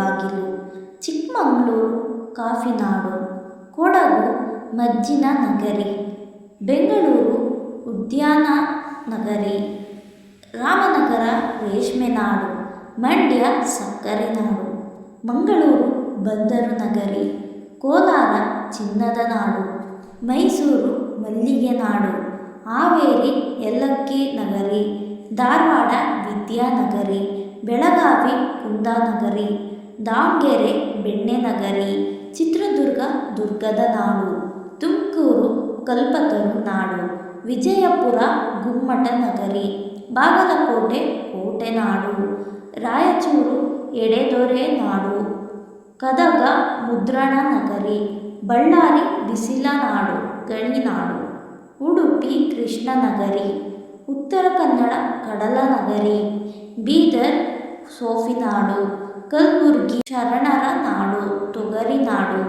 ಬಾಗಿಲು. ಚಿಕ್ಕಮಗಳೂರು ಕಾಫಿನಾಡು. ಕೊಡಗು ಮಜ್ಜಿನ ನಗರಿ. ಬೆಂಗಳೂರು ಉದ್ಯಾನ ನಗರಿ. ರಾಮನಗರ ರೇಷ್ಮೆ ನಾಡು. ಮಂಡ್ಯ ಸಕ್ಕರೆ ನಾಡು. ಮಂಗಳೂರು ಬಂದರು ನಗರಿ. ಕೋಲಾರ ಚಿನ್ನದ ನಾಡು. ಮೈಸೂರು ಮಲ್ಲಿಗೆ ನಾಡು. ಹಾವೇರಿ ಏಲಕ್ಕಿ ನಗರಿ. ಧಾರವಾಡ ವಿದ್ಯಾನಗರಿ. ಬೆಳಗಾವಿ ಕುಂದಾನಗರಿ. ದಾವಣಗೆರೆ ಬೆಣ್ಣೆ ನಗರಿ. ಚಿತ್ರದುರ್ಗ ದುರ್ಗದ ನಾಡು. ತುಮಕೂರು ಕಲ್ಪತರು ನಾಡು. ವಿಜಯಪುರ ಗುಮ್ಮಟ ನಗರಿ. ಬಾಗಲಕೋಟೆ ಕೋಟೆ ನಾಡು. ರಾಯಚೂರು ಎಡೆದೊರೆ ನಾಡು. ಗದಗ ಮುದ್ರಣ ನಗರಿ. ಬಳ್ಳಾರಿ ಬಿಸಿಲ ನಾಡು ಗಣಿನಾಡು. ಉಡುಪಿ ಕೃಷ್ಣನಗರಿ. ಉತ್ತರ ಕನ್ನಡ ಕಡಲ ನಗರಿ. ಬೀದರ್ ಸೋಫಿನಾಡು. ಕಲಬುರಗಿ ಶರಣರ ನಾಡು ತೊಗರಿ ನಾಡು.